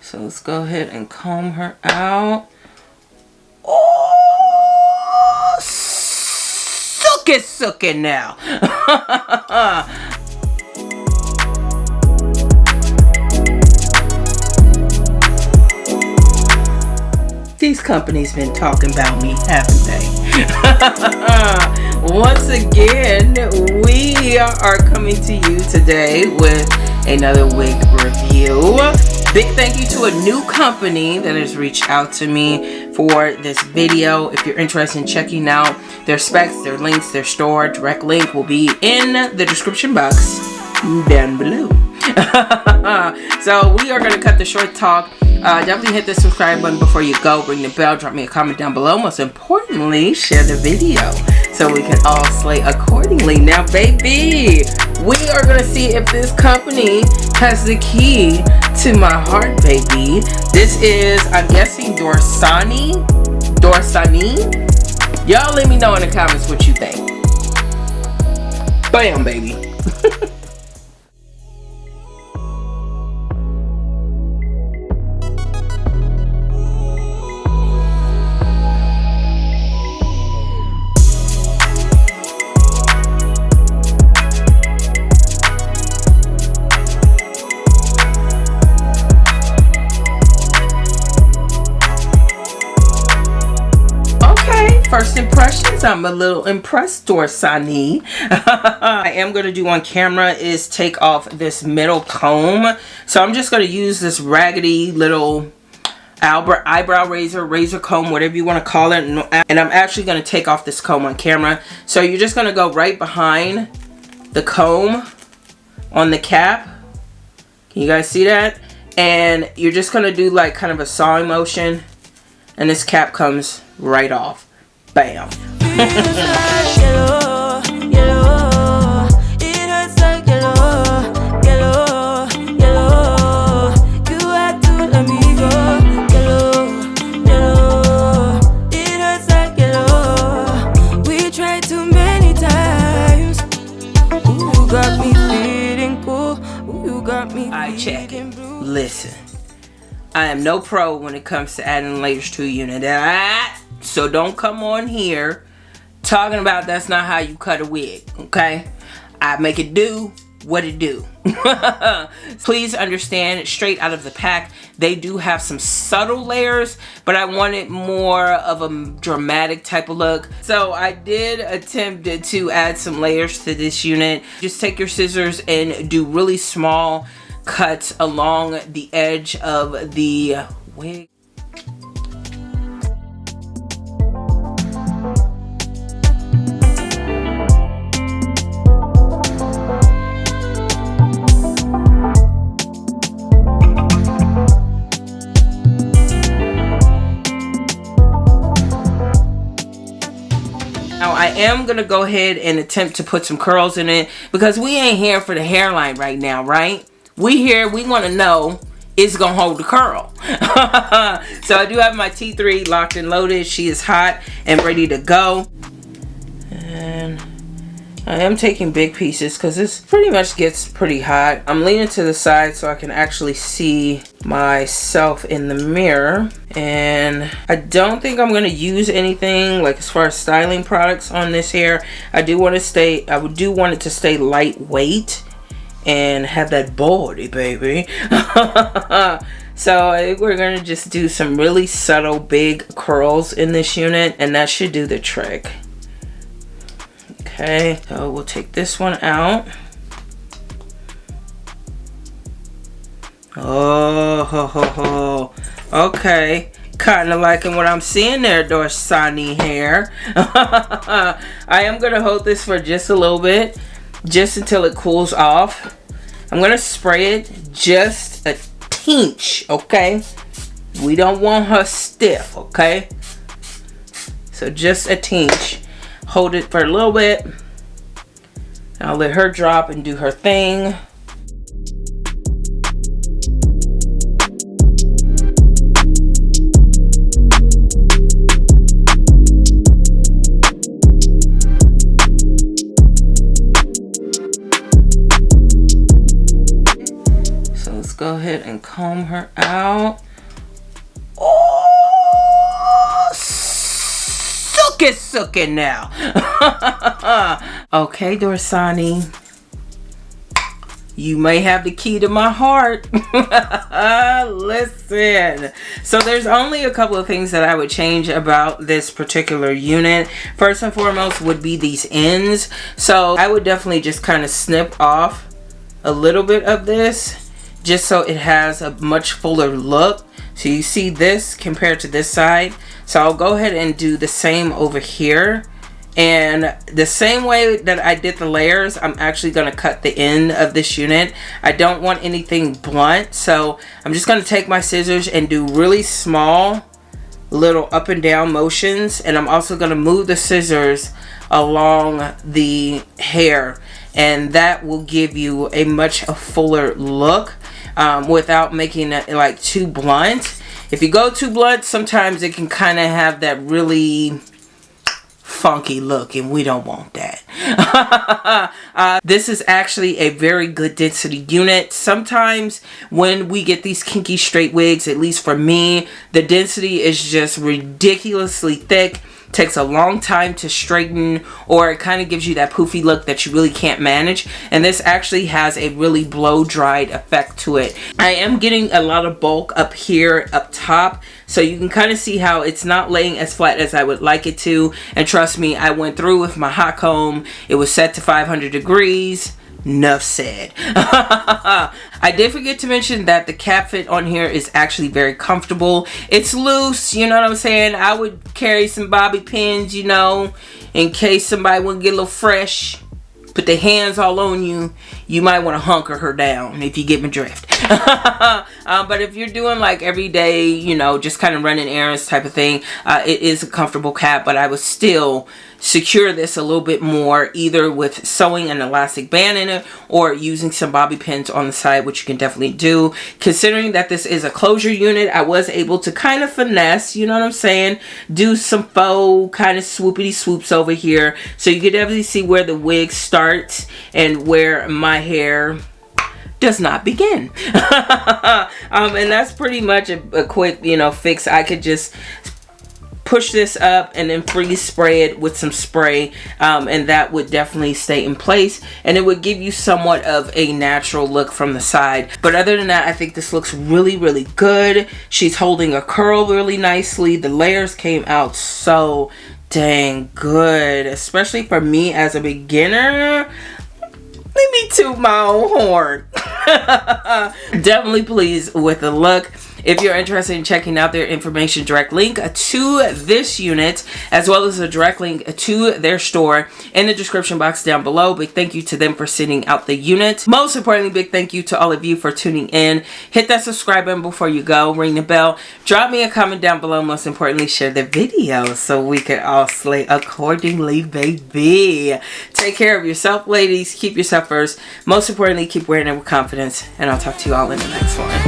So let's go ahead and comb her out. Oh, Sookie now. These companies been talking about me, haven't they? Once again, we are coming to you today with another wig review. Big thank you to a new company that has reached out to me for this video. If you're interested in checking out their specs, their links, their store, direct link will be in the description box down below. So we are going to cut the short talk. Definitely hit the subscribe button before you go. Ring the bell. Drop me a comment down below. Most importantly, share the video so we can all slay accordingly. Now, baby, we are going to see if this company has the key to my heart, baby. This is, I'm guessing, Dorsanee. Y'all let me know in the comments what you think. Bam, baby. First impressions, I'm a little impressed, Dorsanee. I am going to do on camera is take off this middle comb. So I'm just going to use this raggedy little eyebrow razor comb, whatever you want to call it. And I'm actually going to take off this comb on camera. So you're just going to go right behind the comb on the cap. Can you guys see that? And you're just going to do like kind of a sawing motion. And this cap comes right off. Bam. We tried too many times. Ooh, you got me feeling cool. Ooh, you got me. I check it. Listen, I am no pro when it comes to adding layers to a unit. So don't come on here talking about that's not how you cut a wig, okay? I make it do what it do. Please understand, straight out of the pack, they do have some subtle layers, but I wanted more of a dramatic type of look. So I did attempt to add some layers to this unit. Just take your scissors and do really small cuts along the edge of the wig. Now I am going to go ahead and attempt to put some curls in it because we ain't here for the hairline right now, right? We here, we want to know it's going to hold the curl. So I do have my T3 locked and loaded. She is hot and ready to go. And I am taking big pieces because this pretty much gets pretty hot. I'm leaning to the side so I can actually see myself in the mirror. And I don't think I'm going to use anything like as far as styling products on this hair. I do want it to stay lightweight and have that body, baby. So I think we're going to just do some really subtle big curls in this unit, and that should do the trick. Okay, so we'll take this one out. Oh, ho, ho, ho. Okay, kind of liking what I'm seeing there, Dorsanee Hair. I am going to hold this for just a little bit, just until it cools off. I'm going to spray it just a tinch, okay? We don't want her stiff, okay? So just a tinch. Hold it for a little bit. I'll let her drop and do her thing. So let's go ahead ahead and comb her out. Oh, Sookie now. Okay, Dorsanee. You may have the key to my heart. Listen. So there's only a couple of things that I would change about this particular unit. First and foremost would be these ends. So I would definitely just kind of snip off a little bit of this, just so it has a much fuller look. So you see this compared to this side. So I'll go ahead and do the same over here. And the same way that I did the layers, I'm actually going to cut the end of this unit. I don't want anything blunt, so I'm just going to take my scissors and do really small little up and down motions. And I'm also going to move the scissors along the hair, and that will give you a much fuller look without making it like too blunt. If you go too blunt, sometimes it can kind of have that really funky look, and we don't want that. This is actually a very good density unit. Sometimes when we get these kinky straight wigs, at least for me, the density is just ridiculously thick. Takes a long time to straighten, or it kind of gives you that poofy look that you really can't manage. And this actually has a really blow dried effect to it. I am getting a lot of bulk up here up top, so you can kind of see how it's not laying as flat as I would like it to. And trust me, I went through with my hot comb. It was set to 500 degrees. Enough said. I did forget to mention that the cap fit on here is actually very comfortable. It's loose, you know what I'm saying? I would carry some bobby pins, you know, in case somebody would get a little fresh, put their hands all on you. You might want to hunker her down, if you get my drift. But if you're doing like every day, you know, just kind of running errands type of thing, it is a comfortable cap. But I would still secure this a little bit more, either with sewing an elastic band in it or using some bobby pins on the side, which you can definitely do. Considering that this is a closure unit, I was able to kind of finesse, you know what I'm saying, do some faux kind of swoopity swoops over here, so you can definitely see where the wig starts and where my hair does not begin. And that's pretty much a quick, you know, fix. I could just push this up and then freeze spray it with some spray, and that would definitely stay in place, and it would give you somewhat of a natural look from the side. But other than that, I think this looks really, really good. She's holding a curl really nicely. The layers came out so dang good, especially for me as a beginner. Let me toot my own horn. Definitely pleased with the look. If you're interested in checking out their information, direct link to this unit, as well as a direct link to their store in the description box down below. Big thank you to them for sending out the unit. Most importantly, big thank you to all of you for tuning in. Hit that subscribe button before you go. Ring the bell. Drop me a comment down below. Most importantly, share the video so we can all slay accordingly, baby. Take care of yourself, ladies. Keep yourself first. Most importantly, keep wearing it with confidence. And I'll talk to you all in the next one.